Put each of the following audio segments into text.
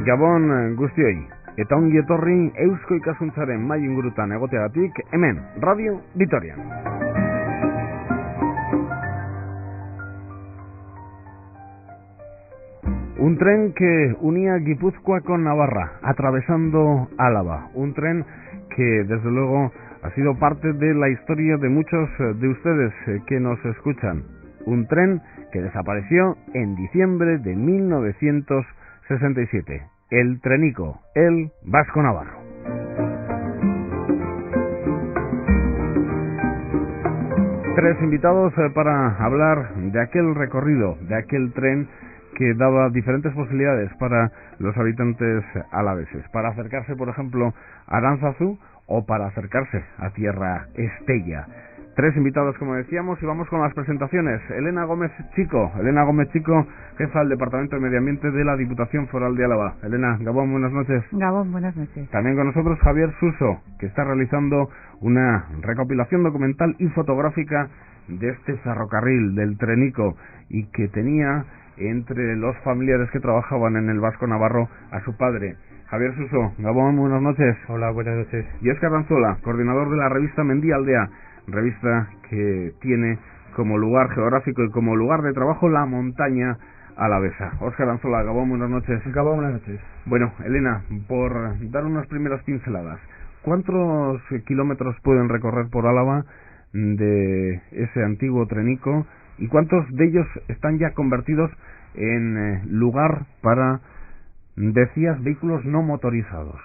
Gabon guztioi, eta ongi etorri Eusko Ikasuntzaren mai ingurutan egoteagatik hemen, Radio Vitorian. Un tren que unía Guipúzcoa con Navarra, atravesando Álava. Un tren que, desde luego, ha sido parte de la historia de muchos de ustedes que nos escuchan. Un tren que desapareció en diciembre de 1967. El Trenico, el Vasco Navarro. Tres invitados para hablar de aquel recorrido, de aquel tren que daba diferentes posibilidades para los habitantes alaveses, para acercarse, por ejemplo, a Aránzazu o para acercarse a Tierra Estella. Tres invitados, como decíamos, y vamos con las presentaciones. Elena Gómez Chico, jefa del Departamento de Medio Ambiente de la Diputación Foral de Álava. Elena, Gabón, buenas noches. Gabón, buenas noches. También con nosotros Javier Suso, que está realizando una recopilación documental y fotográfica de este ferrocarril del Trenico y que tenía entre los familiares que trabajaban en el Vasco Navarro a su padre. Javier Suso, Gabón, buenas noches. Hola, buenas noches. Y Óscar Arranzola, coordinador de la revista Mendialdea, revista que tiene como lugar geográfico y como lugar de trabajo la montaña alavesa. Óscar Arranzola, Gabón, buenas noches. Gabón, buenas noches. Bueno, Elena, por dar unas primeras pinceladas, ¿cuántos kilómetros pueden recorrer por Álava de ese antiguo Trenico y cuántos de ellos están ya convertidos en lugar para, decías, vehículos no motorizados?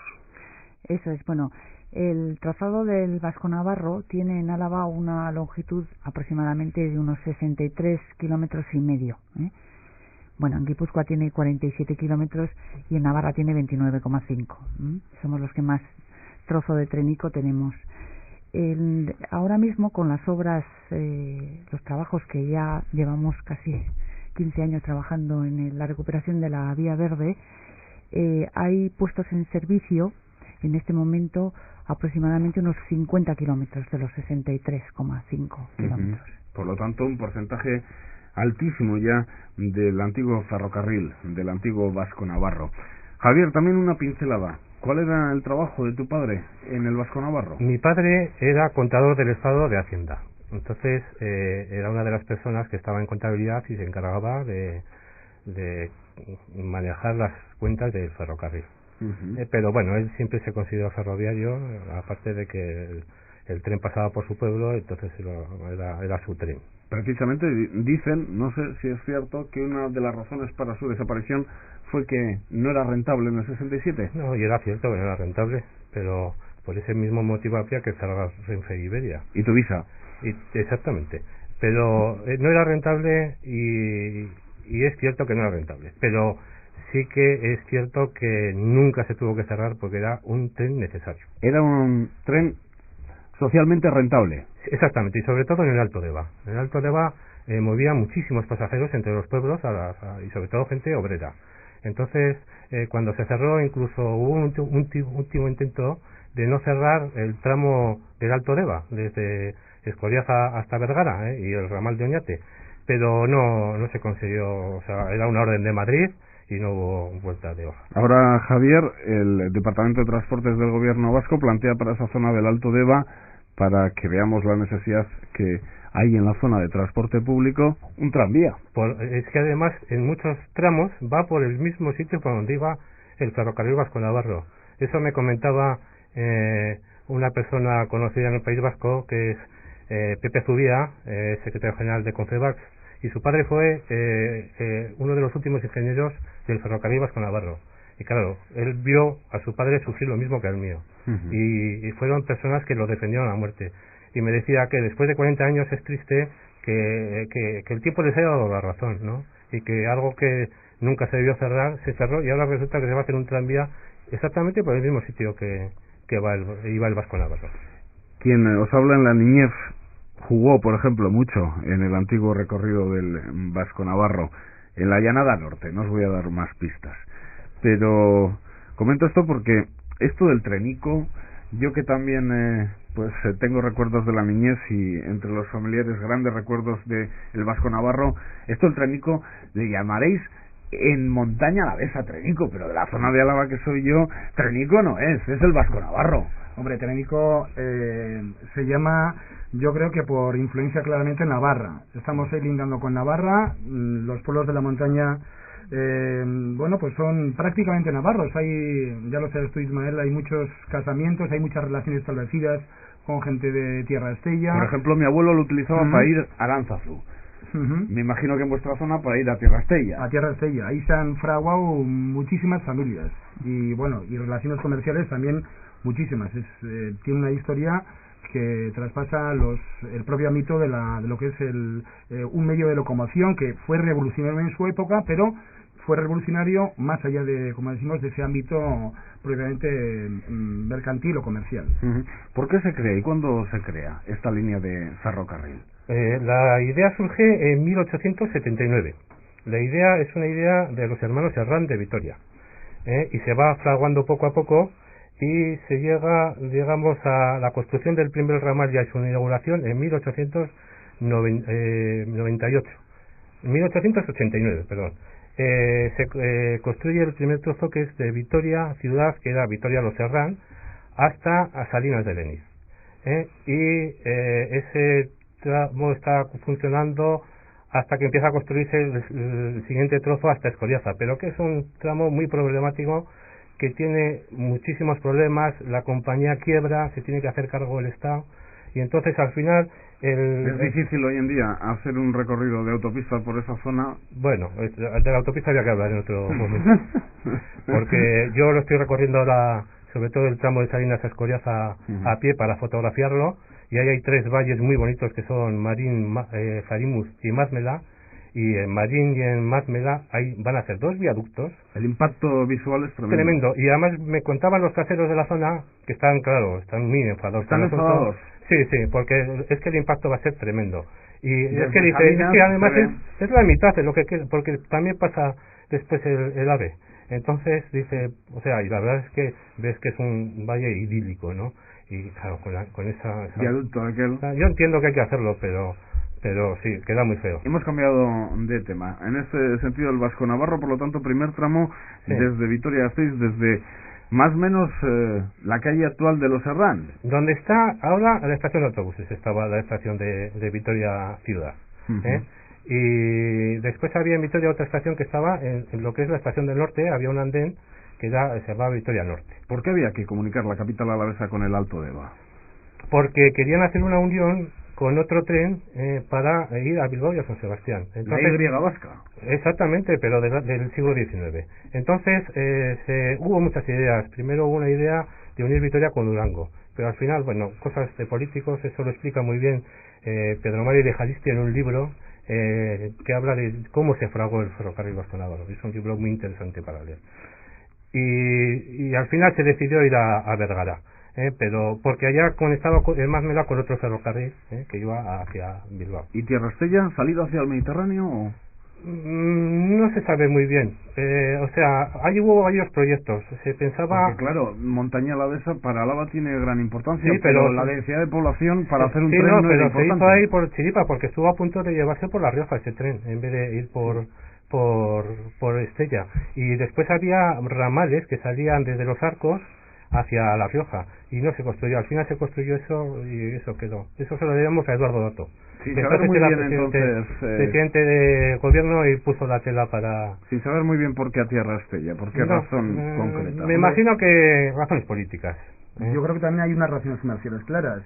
Eso es, bueno, el trazado del Vasco Navarro tiene en Álava una longitud aproximadamente de unos 63 kilómetros y medio. Bueno, en Guipúzcoa tiene 47 kilómetros y en Navarra tiene 29,5. Somos los que más trozo de Trenico tenemos. Ahora mismo, con las obras, los trabajos que ya llevamos casi 15 años trabajando en la recuperación de la vía verde, hay puestos en servicio en este momento aproximadamente unos 50 kilómetros de los 63,5 kilómetros. Por lo tanto, un porcentaje altísimo ya del antiguo ferrocarril, del antiguo Vasco Navarro. Javier, también una pincelada. ¿Cuál era el trabajo de tu padre en el Vasco Navarro? Mi padre era contador del Estado de Hacienda. Entonces, era una de las personas que estaba en contabilidad y se encargaba de manejar las cuentas del ferrocarril. Pero bueno, él siempre se consideró ferroviario, aparte de que el tren pasaba por su pueblo, entonces era su tren. Precisamente dicen, no sé si es cierto, que una de las razones para su desaparición fue que no era rentable en el 67. No, y era cierto que no era rentable, pero por ese mismo motivo había que cerrar Renfe Iberia. ¿Y tu visa? Exactamente. Pero no era rentable y es cierto que no era rentable. Pero sí que es cierto que nunca se tuvo que cerrar porque era un tren necesario. Era un tren socialmente rentable. Exactamente, y sobre todo en el Alto Deva. En el Alto Deva movía muchísimos pasajeros entre los pueblos y sobre todo gente obrera. Entonces, cuando se cerró, incluso hubo un último intento de no cerrar el tramo del Alto Deva, desde Escoriaza hasta Vergara y el ramal de Oñate, pero no se consiguió, o sea, era una orden de Madrid y no hubo vuelta de hoja. Ahora, Javier, el Departamento de Transportes del Gobierno Vasco plantea para esa zona del Alto Deva, para que veamos la necesidad que hay en la zona de transporte público, un tranvía. Es que además en muchos tramos va por el mismo sitio por donde iba el ferrocarril Vasco Navarro. Eso me comentaba una persona conocida en el País Vasco, que es Pepe Zubía, secretario general de Confebax, y su padre fue uno de los últimos ingenieros del ferrocarril Vasco Navarro. Y claro, él vio a su padre sufrir lo mismo que al mío. Y fueron personas que lo defendieron a muerte. Y me decía que después de 40 años es triste que el tiempo les haya dado la razón, ¿no? Y que algo que nunca se debió cerrar, se cerró, y ahora resulta que se va a hacer un tranvía exactamente por el mismo sitio que iba el Vasco Navarro. Quien os habla en la niñez jugó, por ejemplo, mucho en el antiguo recorrido del Vasco Navarro, en la Llanada Norte. No os voy a dar más pistas. Pero comento esto porque esto del Trenico, yo que también tengo recuerdos de la niñez y entre los familiares grandes recuerdos de el Vasco Navarro, esto del Trenico le llamaréis en montaña alavesa, Trénico, pero de la zona de Álava que soy yo, Trénico no es el Vasco Navarro. Hombre, Trénico se llama, yo creo que por influencia claramente Navarra. Estamos ahí lindando con Navarra, los pueblos de la montaña, bueno, pues son prácticamente navarros. Hay, ya lo sabes tú, Ismael, hay muchos casamientos, hay muchas relaciones establecidas con gente de Tierra Estella. Por ejemplo, mi abuelo lo utilizaba para ir a Aránzazu. Me imagino que en vuestra zona para ir a Tierra Estella. A Tierra Estella, ahí se han fraguado muchísimas familias y bueno, y relaciones comerciales también muchísimas. Tiene una historia que traspasa el propio ámbito de lo que es un medio de locomoción que fue revolucionario en su época, pero fue revolucionario más allá de, como decimos, de ese ámbito propiamente mercantil o comercial. ¿Por qué se crea y cuándo se crea esta línea de ferrocarril? La idea surge en 1879. La idea es una idea de los hermanos Herrán de Vitoria, y se va fraguando poco a poco y se llega, digamos, a la construcción del primer ramal y a su inauguración en 1889, perdón. Se construye el primer trozo, que es de Vitoria ciudad, que era Vitoria-Los Herrán, hasta a Salinas de Leniz, y ese tramo está funcionando hasta que empieza a construirse el siguiente trozo hasta Escoriaza, pero que es un tramo muy problemático, que tiene muchísimos problemas. La compañía quiebra, se tiene que hacer cargo el Estado, y entonces al final es difícil hoy en día hacer un recorrido de autopista por esa zona. Bueno, de la autopista había que hablar en otro momento, porque yo lo estoy recorriendo ahora, sobre todo el tramo de Salinas a Escoriaza, a pie para fotografiarlo, y ahí hay 3 valles muy bonitos que son Marín, Jarimus y Mázmela, y en Marín y en Mázmela ahí van a ser 2 viaductos. El impacto visual es tremendo. Y además me contaban los caseros de la zona que están muy enfadados. ¿Están enfadados? Sí, porque es que el impacto va a ser tremendo. Y es que dice, es que además es la mitad de lo que queda, porque también pasa después el AVE. Entonces dice, o sea, y la verdad es que ves que es un valle idílico, ¿no? Y claro, con esa viaducto aquel. Yo entiendo que hay que hacerlo, pero sí, queda muy feo. Hemos cambiado de tema. En este sentido, el Vasco Navarro, por lo tanto, primer tramo, sí, desde Vitoria-Gasteiz, desde más o menos la calle actual de Los Herrán. Donde está ahora la estación de autobuses, estaba la estación de Vitoria Ciudad. Y después había en Vitoria otra estación que estaba en lo que es la estación del norte, había un andén que se llamaba Vitoria Norte. ¿Por qué había que comunicar la capital alavesa con el Alto Deva? Porque querían hacer una unión con otro tren para ir a Bilbao y a San Sebastián. Entonces, la Y vasca. Exactamente, pero del siglo XIX. Entonces hubo muchas ideas. Primero hubo una idea de unir Vitoria con Durango, pero al final, bueno, cosas de políticos, eso lo explica muy bien Pedro Mario de Jalisti en un libro que habla de cómo se fraguó el ferrocarril Vasco Navarro. Es un libro muy interesante para leer. Y al final se decidió ir a Vergara. Pero porque allá conectaba el Mázmela con otro ferrocarril que iba hacia Bilbao. ¿Y Tierra Estella, salido hacia el Mediterráneo o...? No se sabe muy bien. O sea, ahí hubo varios proyectos. Se pensaba... Porque claro, montaña alavesa para Álava tiene gran importancia, sí, pero la densidad de población para hacer un tren no pero se hizo ahí por Chiripa, porque estuvo a punto de llevarse por La Rioja ese tren, en vez de ir por Estella. Y después había ramales que salían desde Los Arcos hacia La Rioja y no se construyó. Al final se construyó eso y eso quedó. Eso se lo debemos a Eduardo Dato. Sin saber muy bien, entonces, presidente de gobierno, y puso la tela para... Sin saber muy bien por qué a Tierra Estella, por qué razón concreta. Me imagino que razones políticas. Yo creo que también hay unas razones comerciales claras.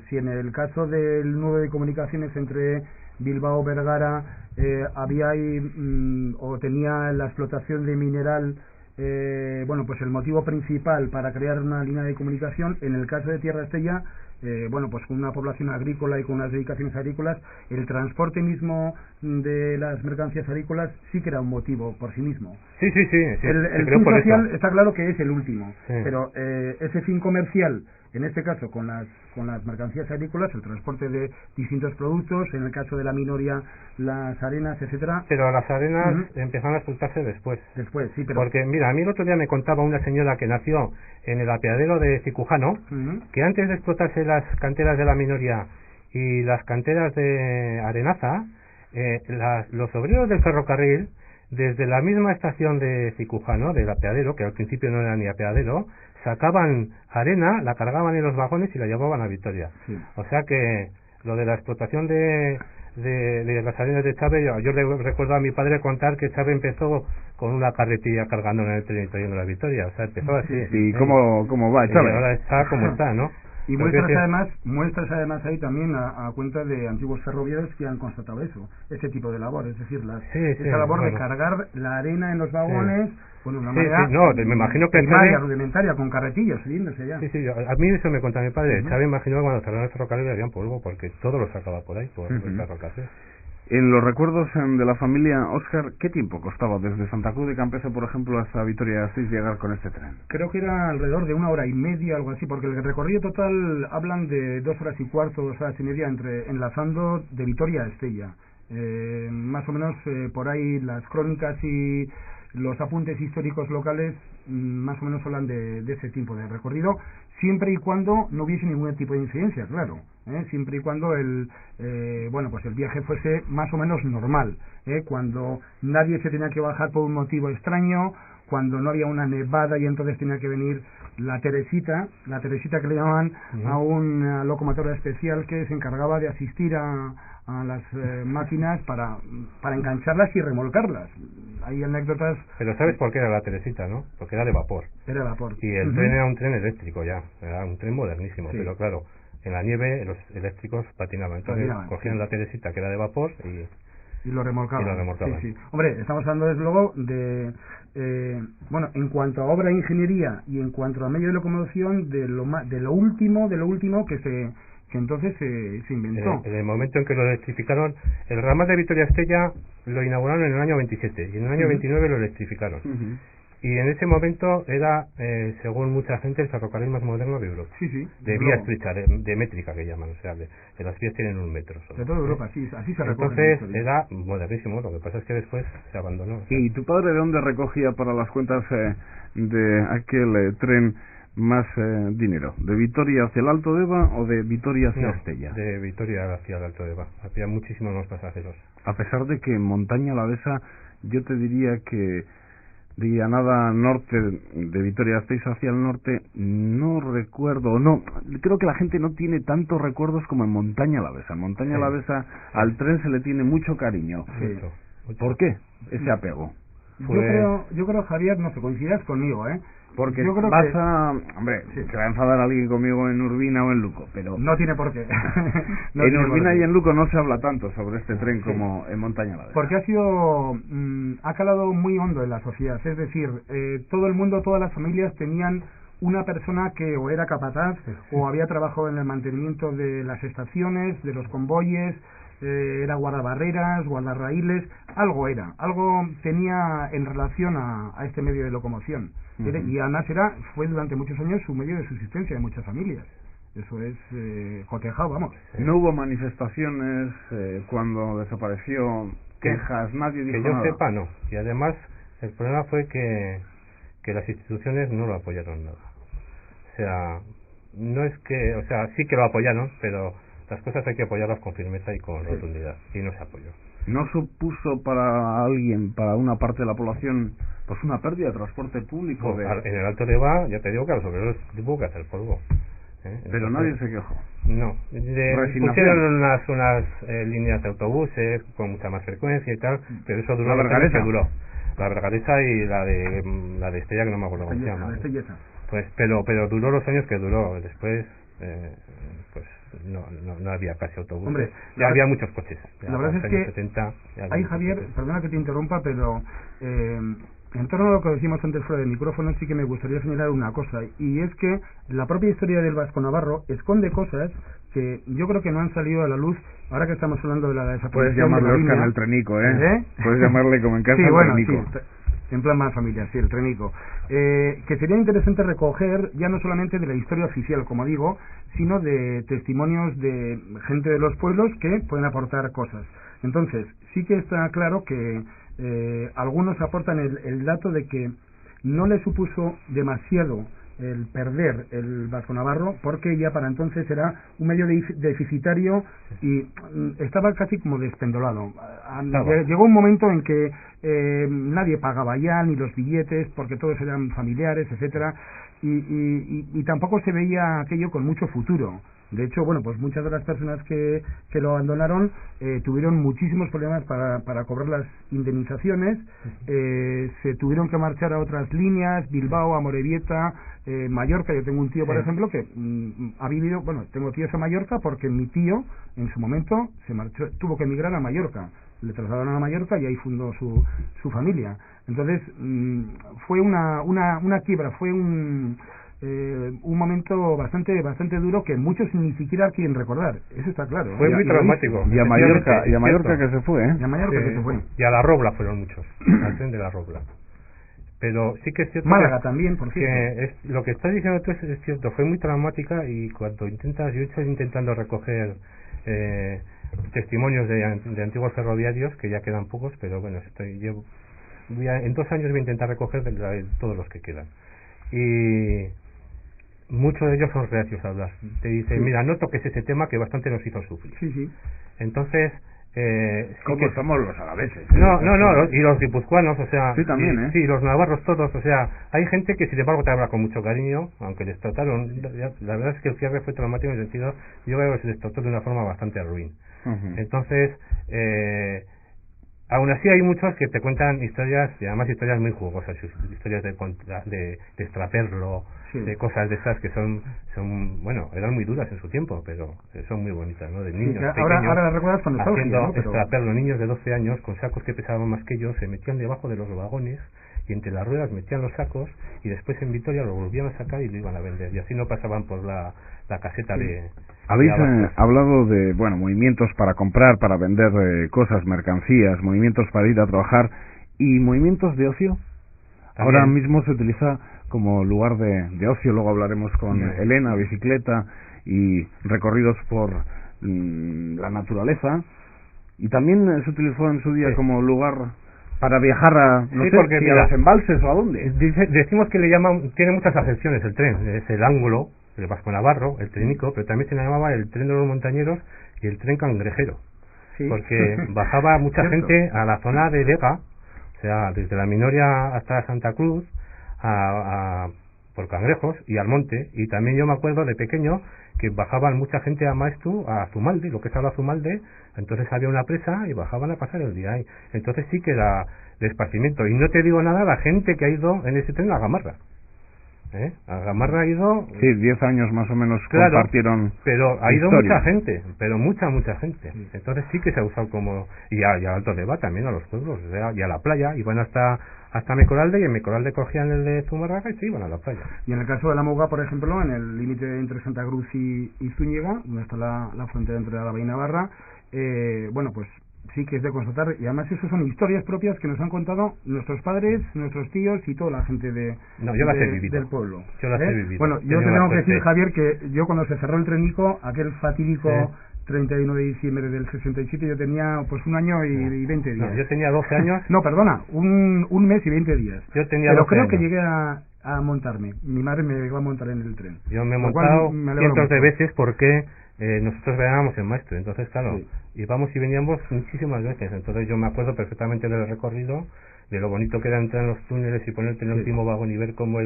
Si en el caso del nudo de comunicaciones entre Bilbao y Vergara había ahí o tenía la explotación de mineral, bueno, pues el motivo principal para crear una línea de comunicación, en el caso de Tierra Estella, bueno, pues con una población agrícola y con unas dedicaciones agrícolas, el transporte mismo de las mercancías agrícolas sí que era un motivo por sí mismo. Sí. El fin social está claro que es el último, sí. Pero ese fin comercial, en este caso con las mercancías agrícolas, el transporte de distintos productos, en el caso de la minoría, las arenas, etcétera. Pero las arenas empezaron a explotarse después. Después, sí, pero... Porque, mira, a mí el otro día me contaba una señora que nació en el apeadero de Cicujano, que antes de explotarse las canteras de la minoría y las canteras de Arenaza, los obreros del ferrocarril desde la misma estación de Cicujano, del apeadero, que al principio no era ni apeadero, sacaban arena, la cargaban en los vagones y la llevaban a Vitoria. Sí. O sea que lo de la explotación de las arenas de Chávez, yo recuerdo a mi padre contar que Chávez empezó con una carretilla cargando en el tren y trayendo la Vitoria. O sea, empezó así. ¿Y cómo va, Y Chávez? ahora está como está, ¿no? Y Pero muestras además ahí también a cuenta de antiguos ferroviarios que han constatado ese tipo de labor, es decir, esa labor de cargar la arena en los vagones, bueno, una manera me imagino que primaria, rudimentaria, con carretillas, subiéndose ya. Sí, a mí eso me contaba mi padre. Chávez imaginó que cuando cerraron el ferrocarril habían polvo, porque todo lo sacaba por ahí, por el ferrocarril. En los recuerdos de la familia, Óscar, ¿qué tiempo costaba desde Santa Cruz de Campezo, por ejemplo, hasta Vitoria-Gasteiz llegar con este tren? Creo que era alrededor de 1 hora y media, algo así, porque el recorrido total hablan de 2 horas y cuarto, 2 horas y media, enlazando de Vitoria a Estella. Más o menos por ahí las crónicas y los apuntes históricos locales más o menos hablan de ese tipo de recorrido, siempre y cuando no hubiese ningún tipo de incidencia, claro. Siempre y cuando el viaje fuese más o menos normal, cuando nadie se tenía que bajar por un motivo extraño, cuando no había una nevada y entonces tenía que venir la Teresita que le llamaban a una locomotora especial que se encargaba de asistir a las máquinas para engancharlas y remolcarlas. Hay anécdotas. Pero ¿sabes por qué era la Teresita, no? Porque era de vapor. Era de vapor. Y el tren era un tren eléctrico ya, era un tren modernísimo, sí. Pero claro, en la nieve los eléctricos patinaban. Entonces cogían la Teresita, que era de vapor, y lo remolcaban. Sí. Hombre, estamos hablando desde luego de en cuanto a obra de ingeniería y en cuanto a medio de locomoción, de lo último que entonces se inventó. En el momento en que lo electrificaron, el ramal de Vitoria-Estella lo inauguraron en el año 27 y en el año 29 lo electrificaron. Y en ese momento era, según mucha gente, el ferrocarril más moderno de Europa. Sí. De vía estrecha, de métrica que llaman, o sea, de las vías tienen 1 metro solo. De toda Europa, sí, así se recorre. Entonces era modernísimo, lo que pasa es que después se abandonó. ¿Y tu padre de dónde recogía para las cuentas de aquel tren más dinero? ¿De Vitoria hacia el Alto Deva o de Vitoria hacia Estella? De Vitoria hacia el Alto Deva. Había muchísimos más pasajeros. A pesar de que en Montaña Alavesa yo te diría que de Llanada Norte, de Vitoria-Gasteiz hacia el norte, no recuerdo, creo que la gente no tiene tantos recuerdos como en Montaña Alavesa. En Montaña Alavesa al tren se le tiene mucho cariño. Mucho. ¿Por qué ese apego? Yo creo, Javier, no sé, coincidas conmigo, Porque yo creo se va a enfadar alguien conmigo en Urbina o en Luco, pero no tiene por qué. En Urbina y en Luco no se habla tanto sobre este tren como en Montaña Alavesa. Porque ha calado muy hondo en la sociedad, es decir, todo el mundo, todas las familias tenían una persona que o era capataz o había trabajado en el mantenimiento de las estaciones, de los convoyes, era guardabarreras, guardarraíles, algo tenía en relación a este medio de locomoción. Y además fue durante muchos años su medio de subsistencia de muchas familias. Eso es cotejado, vamos. No hubo manifestaciones cuando desapareció, quejas, nadie dijo nada. Que yo sepa, no. Y además el problema fue que las instituciones no lo apoyaron nada. O sea, no es que, o sea, sí que lo apoyaron, pero las cosas hay que apoyarlas con firmeza y con rotundidad, y no se apoyó. ¿No supuso para alguien, para una parte de la población, pues una pérdida de transporte público? En el Alto Deva, ya te digo que a los obreros tuvo que hacer polvo. Pero nadie se quejó. No. Pusieron unas líneas de autobuses con mucha más frecuencia y tal, pero eso duró los años que duró. La Vergaresa y la de Estella, que no me acuerdo cómo se llama. Pues, pero duró los años que duró. Después, pues no había casi autobuses. Hombre, ya había muchos coches. La verdad es que 70, ahí, Javier, perdona que te interrumpa, pero en torno a lo que decimos antes fuera del micrófono, sí que me gustaría señalar una cosa, y es que la propia historia del Vasco Navarro esconde cosas que yo creo que no han salido a la luz ahora que estamos hablando de la desaparición. Puedes llamarle Oscar el Trenico, Puedes llamarle como en casa el Trenico. Sí, en plan más familia, sí, el Trenico. Que sería interesante recoger ya no solamente de la historia oficial, como digo, sino de testimonios de gente de los pueblos que pueden aportar cosas. Entonces, sí que está claro que algunos aportan el dato de que no le supuso demasiado el perder el vasco navarro, porque ya para entonces era un medio deficitario y estaba casi como despendolado. Llegó un momento en que nadie pagaba ya ni los billetes porque todos eran familiares, etcétera, y tampoco se veía aquello con mucho futuro. De hecho, bueno, pues muchas de las personas que lo abandonaron tuvieron muchísimos problemas para cobrar las indemnizaciones, se tuvieron que marchar a otras líneas, Bilbao, Amorebieta, Mallorca. Yo tengo un tío, por ejemplo, que ha vivido, bueno, tengo tíos en Mallorca porque mi tío, en su momento, se marchó, tuvo que emigrar a Mallorca. Le trasladaron a Mallorca y ahí fundó su familia. Entonces, fue una quiebra, fue un momento bastante duro que muchos ni siquiera quieren recordar. Eso está claro. Fue muy traumático. Y a Mallorca que se fue, ¿eh? Y a Mallorca que se fue. Y a la Robla fueron muchos, al tren de la Robla. Pero sí que es cierto Málaga también, por cierto. que lo que estás diciendo tú es cierto, fue muy traumática, y cuando yo estoy intentando recoger testimonios de antiguos ferroviarios, que ya quedan pocos, pero bueno, en 2 años voy a intentar recoger de todos los que quedan. Y muchos de ellos son reacios a hablar. Te dicen, mira, no toques ese tema que bastante nos hizo sufrir. Sí. Entonces, ¿cómo que somos los alaveses? No, y los guipuzcoanos, o sea, sí, también, sí, los navarros todos, o sea, hay gente que sin embargo te habla con mucho cariño, aunque les trataron, la verdad es que el cierre fue traumático en el sentido, yo creo que se les trató de una forma bastante ruin. Entonces, aún así hay muchos que te cuentan historias, y además historias muy jugosas, historias de extraperlo, de cosas de esas que son bueno, eran muy duras en su tiempo, pero son muy bonitas, ¿no? De niños pequeños ahora las recuerdas con nostalgia, haciendo ¿no? extraperlo, niños de 12 años con sacos que pesaban más que ellos, se metían debajo de los vagones y entre las ruedas metían los sacos y después en Vitoria lo volvían a sacar y lo iban a vender, y así no pasaban por la caseta de... Habéis hablado de, bueno, movimientos para comprar, para vender cosas, mercancías, movimientos para ir a trabajar y movimientos de ocio. También. Ahora mismo se utiliza como lugar de ocio, luego hablaremos con Elena, bicicleta y recorridos por la naturaleza, y también se utilizó en su día como lugar para viajar a, no sé, porque, a los embalses o a dónde. Decimos que le llaman, tiene muchas acepciones el tren, es el ángulo, el Vasco Navarro, el trenico, pero también se le llamaba el tren de los montañeros y el tren cangrejero, porque bajaba mucha gente a la zona de Vega, o sea, desde la Minoria hasta Santa Cruz, por Cangrejos y al monte. Y también yo me acuerdo de pequeño que bajaban mucha gente a Maeztu, a Zumalde, lo que es ahora Zumalde. Entonces había una presa y bajaban a pasar el día ahí. Entonces sí que era de esparcimiento. Y no te digo nada, la gente que ha ido en ese tren a Gamarra. A Gamarra ha ido... Sí, 10 años más o menos, claro, compartieron. Pero ha ido historia. mucha gente, pero mucha gente. Entonces sí que se ha usado como... Y a Alto Deba también, a los pueblos, o sea, y a la playa. Iban hasta Mecoralde, y en Mecoralde cogían el de Zumarraga y se iban a la playa. Y en el caso de la Muga, por ejemplo, en el límite entre Santa Cruz y Zúñiga, donde está la frontera entre Álava y Navarra, bueno, pues sí que es de constatar, y además eso son historias propias que nos han contado nuestros padres, nuestros tíos y toda la gente del pueblo. Yo las he vivido. Bueno, yo te tengo que decir, Javier, que yo cuando se cerró el trenico, aquel fatídico 31 de diciembre del 67, yo tenía pues 1 año y 20 días. No, yo tenía 12 años. No, perdona, un mes y 20 días. Yo tenía Pero 12 creo años. que llegué a montarme. Mi madre me llegó a montar en el tren. Yo me he montado cientos de veces porque nosotros veníamos en Maestro, entonces claro, íbamos y veníamos muchísimas veces. Entonces yo me acuerdo perfectamente del recorrido, de lo bonito que era entrar en los túneles y ponerte en el último vagón y ver cómo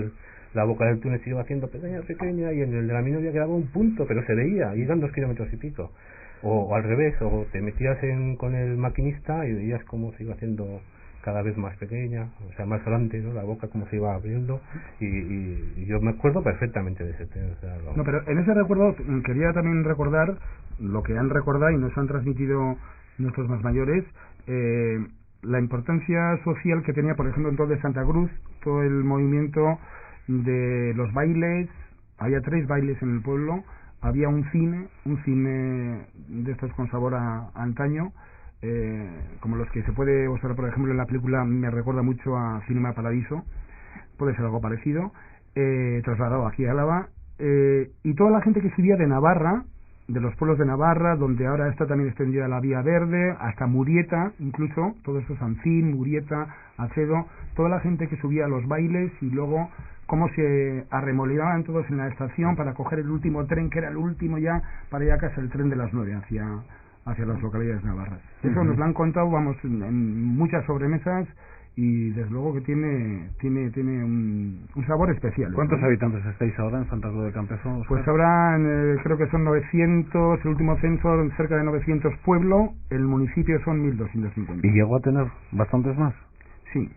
la boca del túnel se iba haciendo pequeña, y en el de la Minoria quedaba un punto, pero se veía, y eran 2 kilómetros y pico. O al revés, o te metías con el maquinista y veías cómo se iba haciendo cada vez más pequeña, o sea, más grande, ¿no? La boca como se iba abriendo, y yo me acuerdo perfectamente de ese tren. O sea, No, pero en ese recuerdo quería también recordar lo que han recordado y nos han transmitido nuestros más mayores, la importancia social que tenía, por ejemplo, en todo de Santa Cruz, todo el movimiento de los bailes. Había 3 bailes en el pueblo, había un cine de estos con sabor a antaño, como los que se puede observar, por ejemplo, en la película. Me recuerda mucho a Cinema Paradiso, puede ser algo parecido, trasladado aquí a Álava, y toda la gente que subía de Navarra de los pueblos de Navarra, donde ahora está también extendida la Vía Verde, hasta Murieta, incluso, todo eso, Sancín, Murieta, Acedo, toda la gente que subía a los bailes y luego cómo se arremolinaban todos en la estación para coger el último tren, que era el último ya, para ir a casa, el tren de las 9 hacia las localidades navarras. Eso nos lo han contado, vamos, en muchas sobremesas, y desde luego que tiene un sabor especial. ¿Cuántos habitantes estáis ahora en Santa Cruz de Campezo, Óscar? Pues ahora creo que son 900, el último censo cerca de 900 pueblos, el municipio son 1250. ¿Y llegó a tener bastantes más? Sí.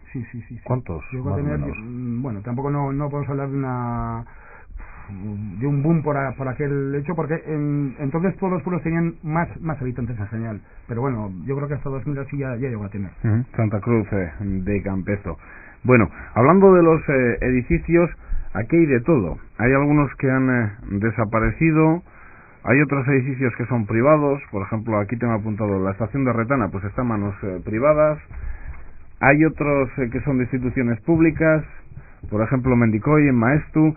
¿Cuántos? Llegó a tener, bueno, tampoco no podemos hablar de un boom por aquel hecho, porque entonces todos los pueblos tenían más habitantes en general, pero bueno, yo creo que hasta 2000 así ya llegó a tener. Santa Cruz de Campezo. Bueno, hablando de los edificios, aquí hay de todo. Hay algunos que han desaparecido, hay otros edificios que son privados. Por ejemplo, aquí tengo apuntado la estación de Retana, pues está en manos privadas. Hay otros que son de instituciones públicas, por ejemplo Mendicoy, en Maestu.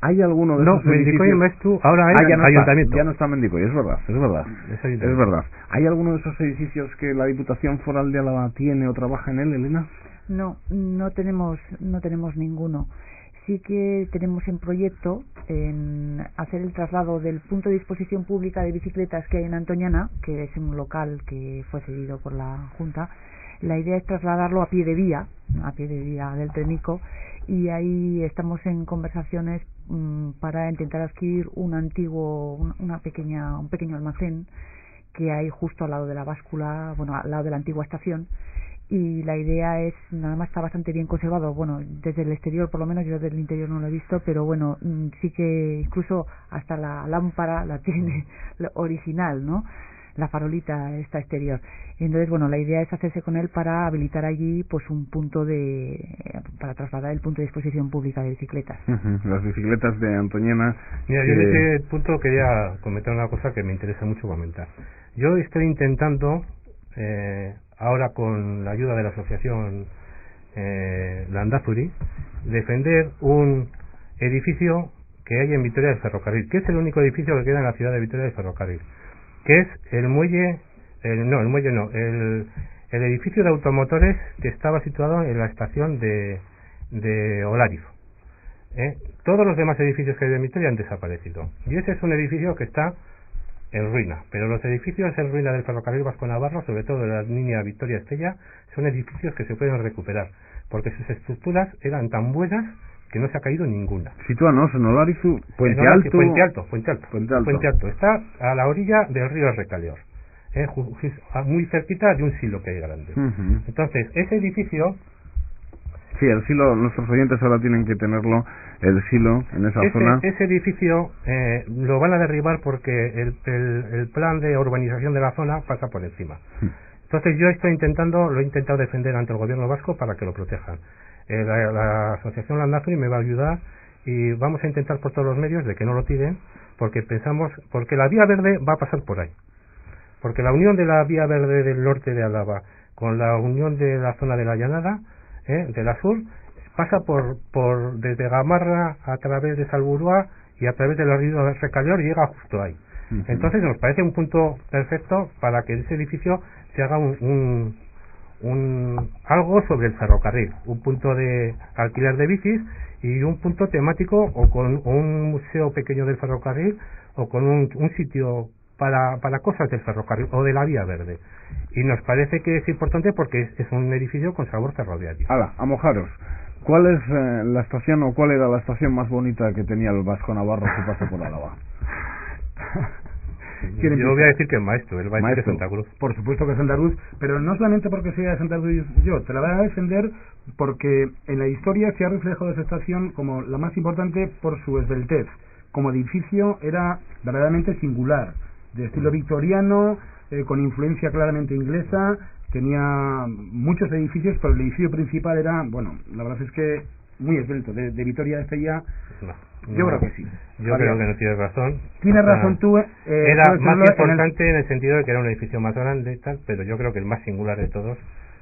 ¿Hay alguno de esos edificios? Mendicoy en Maestu ahora hay ayuntamiento. Ya no está Mendicoy, es verdad. ¿Hay alguno de esos edificios que la Diputación Foral de Álava tiene o trabaja en él, Elena? No tenemos ninguno. Sí que tenemos en proyecto en hacer el traslado del punto de disposición pública de bicicletas que hay en Antoñana, que es un local que fue cedido por la Junta. La idea es trasladarlo a pie de vía del Trenico, y ahí estamos en conversaciones para intentar adquirir un pequeño almacén que hay justo al lado de la báscula, al lado de la antigua estación, y la idea es, nada más está bastante bien conservado, desde el exterior por lo menos, yo desde el interior no lo he visto, pero sí que incluso hasta la lámpara la tiene original, ¿no? La farolita esta exterior. Entonces, la idea es hacerse con él para habilitar allí pues un punto para trasladar el punto de disposición pública de bicicletas. Las bicicletas de Antoñana. Mira, yo en ese punto quería comentar una cosa que me interesa mucho comentar. Yo estoy intentando, ahora con la ayuda de la asociación Landazuri, defender un edificio que hay en Vitoria del Ferrocarril, que es el único edificio que queda en la ciudad de Vitoria del Ferrocarril, que es el edificio de automotores que estaba situado en la estación de Olariz. Todos los demás edificios que hay en Vitoria han desaparecido, y ese es un edificio que está en ruina, pero los edificios en ruina del Ferrocarril Vasco Navarro, sobre todo de la línea Vitoria-Estella, son edificios que se pueden recuperar, porque sus estructuras eran tan buenas que no se ha caído ninguna. Sitúanos en Olarizu, Puente Alto. Está a la orilla del río Recaleor, muy cerquita de un silo que hay grande. Entonces, ese edificio... Sí, el silo, nuestros oyentes ahora tienen que tenerlo, el silo en esa zona. Ese edificio lo van a derribar porque el plan de urbanización de la zona pasa por encima. Entonces lo he intentado defender ante el gobierno vasco para que lo protejan. La asociación Landazuri me va a ayudar y vamos a intentar por todos los medios de que no lo tiren, porque la vía verde va a pasar por ahí, porque la unión de la vía verde del norte de Álava con la unión de la zona de la Llanada, de la sur, pasa desde Gamarra a través de Salburua y a través del río de Recaleor y llega justo ahí. Entonces nos parece un punto perfecto para que ese edificio se haga algo sobre el ferrocarril, un punto de alquiler de bicis y un punto temático, o con un museo pequeño del ferrocarril, o con un sitio para cosas del ferrocarril o de la vía verde. Y nos parece que es importante porque es un edificio con sabor ferroviario. A mojaros. ¿Cuál es la estación, o cuál era la estación más bonita que tenía el Vasco Navarro que pasó por Álava? Yo voy a decir que Maestu, él va a decir que Santa Cruz. Por supuesto que Santa Cruz, pero no solamente porque sea de Santa Cruz, yo te la voy a defender porque en la historia se ha reflejado esa estación como la más importante por su esbeltez. Como edificio era verdaderamente singular, de estilo victoriano, con influencia claramente inglesa, tenía muchos edificios, pero el edificio principal era, la verdad es que muy esbelto, de Vitoria a Estella. Yo creo que sí. Yo creo que no tienes razón. Tienes razón tú. Era más importante en el sentido de que era un edificio más grande y tal, pero yo creo que el más singular de todos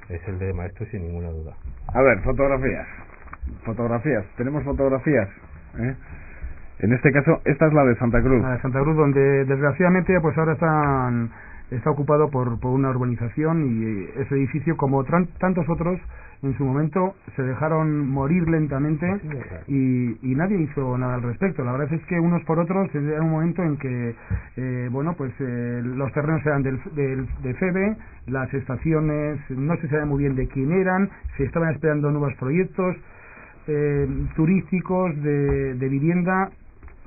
es el de Maestu, sin ninguna duda. A ver, fotografías. Tenemos fotografías. En este caso, esta es la de Santa Cruz. La de Santa Cruz, donde desgraciadamente pues ahora está ocupado por una urbanización, y ese edificio, como tantos otros, en su momento se dejaron morir lentamente y nadie hizo nada al respecto. La verdad es que unos por otros era un momento en que los terrenos eran de FEBE, las estaciones no se sabía muy bien de quién eran, se estaban esperando nuevos proyectos turísticos de vivienda.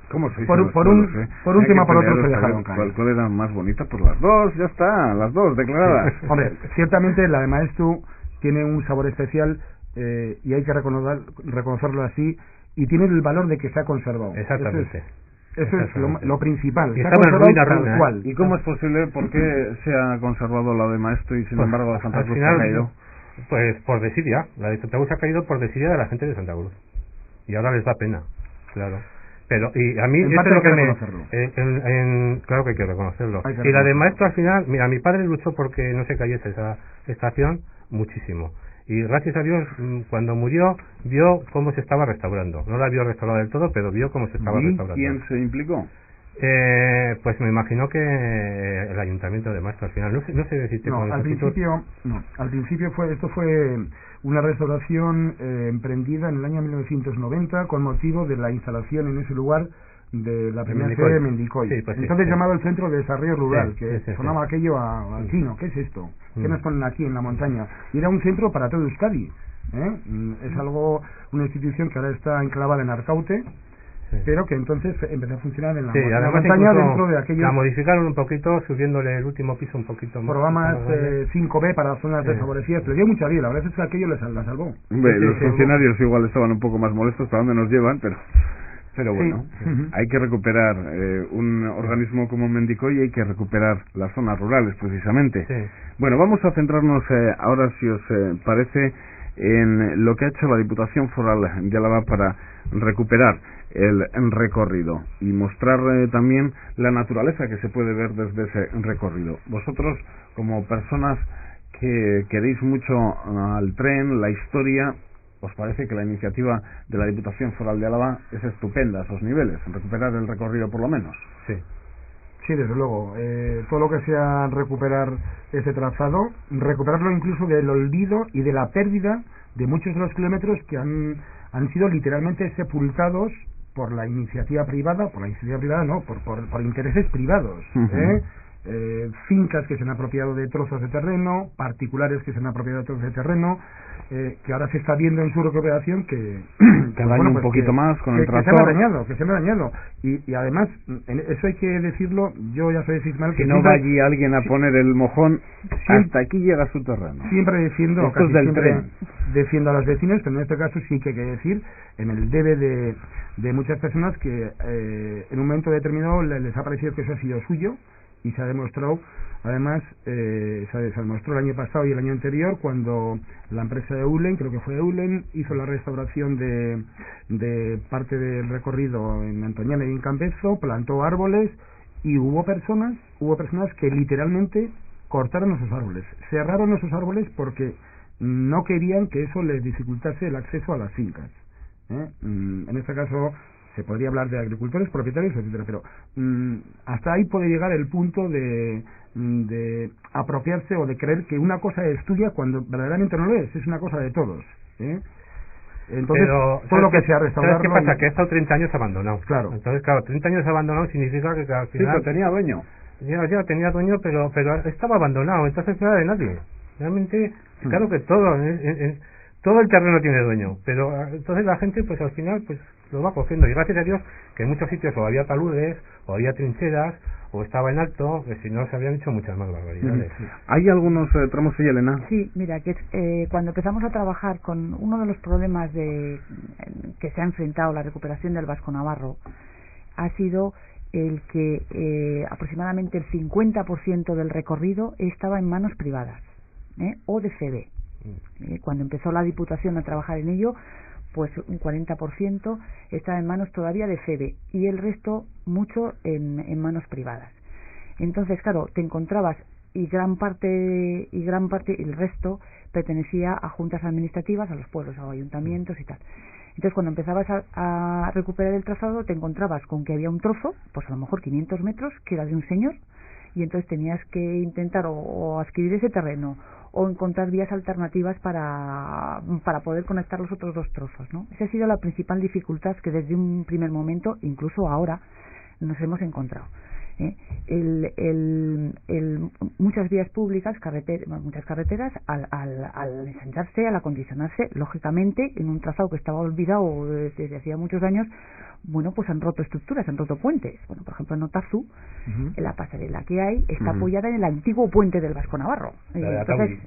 ¿Cómo se dice? Por un tema por otro se dejaron caer. ¿Cuál era más bonita? Pues las dos, ya está, las dos declaradas. Sí. Hombre, ciertamente la de Maeztu tiene un sabor especial, y hay que reconocerlo así, y tiene el valor de que se ha conservado. Exactamente. Eso es lo principal. Y se ha estaba en conservado ruina, tal cual. ¿Y cómo es posible? ¿Por qué se ha conservado la de Maeztu y sin embargo la de Santa Cruz ha caído? Pues por desidia. La de Santa Cruz ha caído por desidia de la gente de Santa Cruz. Y ahora les da pena, claro. Pero, y a mí, en esto es lo que claro que hay que reconocerlo. Y la de Maeztu, al final, mira, mi padre luchó porque no se cayese esa estación muchísimo. Y gracias a Dios, cuando murió, vio cómo se estaba restaurando. No la vio restaurada del todo, pero vio cómo se estaba restaurando. ¿Quién se implicó? Pues me imagino que el ayuntamiento de Maeztu, al final. No sé decirte con exactitud. Al principio esto fue una restauración emprendida en el año 1990 con motivo de la instalación en ese lugar de la primera sede de Mendicoy. Sí, pues entonces llamado el Centro de Desarrollo Rural, que sonaba aquello a chino. ¿Qué es esto? ¿Qué nos ponen aquí en la montaña? Y era un centro para todo Euskadi. Es una institución que ahora está enclavada en Arcaute, pero que entonces empezó a funcionar en la montaña dentro de aquellos... La modificaron un poquito, subiéndole el último piso un poquito más. Programas 5B para zonas desfavorecidas. Le dio mucha vida, la verdad es que aquello la salvó. Los funcionarios igual estaban un poco más molestos para dónde nos llevan, pero bueno, hay que recuperar un organismo como Mendicoy, y hay que recuperar las zonas rurales precisamente. Bueno, vamos a centrarnos ahora, si os parece, en lo que ha hecho la Diputación Foral de Álava para recuperar el recorrido y mostrar también la naturaleza que se puede ver desde ese recorrido. Vosotros, como personas que queréis mucho al tren, la historia, ¿os parece que la iniciativa de la Diputación Foral de Álava es estupenda a esos niveles, recuperar el recorrido por lo menos? Sí, desde luego. Todo lo que sea recuperar ese trazado, recuperarlo incluso del olvido y de la pérdida de muchos de los kilómetros que han sido literalmente sepultados por la iniciativa privada, por intereses privados. Fincas que se han apropiado de trozos de terreno, particulares que se han apropiado de trozos de terreno, que ahora se está viendo en su recuperación que daña un poquito más con el tractor, que se me ha dañado, y además eso hay que decirlo. Yo ya soy Ismael, que no va allí alguien a poner el mojón, hasta aquí llega su terreno. Siempre defiendo, esto es del tren, defiendo a los vecinos, pero en este caso sí que hay que decir en el debe de muchas personas que en un momento determinado les ha parecido que eso ha sido suyo, y se ha demostrado, además, se demostró el año pasado y el año anterior, cuando la empresa de Eulen, creo que fue Eulen, hizo la restauración de parte del recorrido en Antoñana y en Campezo, plantó árboles, y hubo personas que literalmente cortaron esos árboles, cerraron esos árboles porque no querían que eso les dificultase el acceso a las fincas. En este caso se podría hablar de agricultores, propietarios, etcétera, pero hasta ahí puede llegar el punto de apropiarse o de creer que una cosa es tuya cuando verdaderamente no lo es una cosa de todos. Entonces, pero, todo lo que sea restaurarlo... ¿Sabes qué pasa? Que ha estado 30 años abandonado. Claro. Entonces, claro, 30 años abandonado significa que al final... pero tenía dueño. Ya tenía dueño, pero estaba abandonado, entonces no era de nadie. Realmente, claro que todo el terreno tiene dueño, pero entonces la gente, pues al final, pues lo va cogiendo, y gracias a Dios que en muchos sitios o había taludes, o había trincheras, o estaba en alto, que si no se habían hecho muchas más barbaridades. ¿Hay algunos tramos ahí, Elena? Sí, mira, que cuando empezamos a trabajar con uno de los problemas que se ha enfrentado la recuperación del Vasco Navarro, ha sido el que aproximadamente el 50% del recorrido estaba en manos privadas, o de FEBE. Cuando empezó la Diputación a trabajar en ello, pues un 40% estaba en manos todavía de FEBE y el resto mucho en manos privadas. Entonces, claro, te encontrabas y gran parte el resto pertenecía a juntas administrativas, a los pueblos, a ayuntamientos y tal. Entonces, cuando empezabas a recuperar el trazado, te encontrabas con que había un trozo, pues a lo mejor 500 metros, que era de un señor, y entonces tenías que intentar o adquirir ese terreno o encontrar vías alternativas para poder conectar los otros dos trozos, ¿no? Esa ha sido la principal dificultad que desde un primer momento, incluso ahora, nos hemos encontrado. Muchas vías públicas, muchas carreteras, al ensancharse, al acondicionarse, lógicamente, en un trazado que estaba olvidado desde hacía muchos años, bueno, pues han roto estructuras, han roto puentes. Bueno, por ejemplo, en Otazu, la pasarela que hay está apoyada en el antiguo puente del Vasco Navarro. Entonces,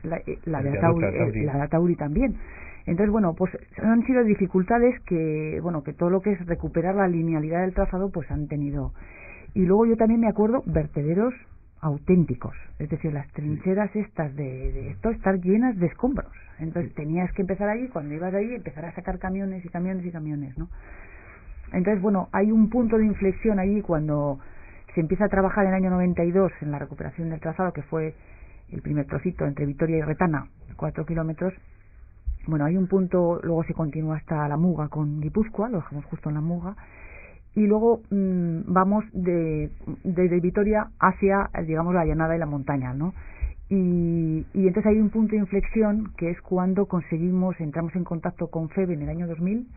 la de Atauri también. Entonces, bueno, pues han sido dificultades que, bueno, que todo lo que es recuperar la linealidad del trazado, pues han tenido. Y luego yo también me acuerdo vertederos auténticos, es decir, las trincheras estas de esto estar llenas de escombros. Entonces tenías que empezar ahí, cuando ibas ahí, empezar a sacar camiones y camiones y camiones, ¿no? Entonces, bueno, hay un punto de inflexión allí cuando se empieza a trabajar en el año 92 en la recuperación del trazado, que fue el primer trocito entre Vitoria y Retana, 4 kilómetros. Bueno, hay un punto, luego se continúa hasta la Muga con Guipúzcoa, lo dejamos justo en la Muga, y luego vamos desde Vitoria hacia, digamos, la llanada y la montaña, ¿no? Y entonces hay un punto de inflexión que es cuando entramos en contacto con FEB en el año 2000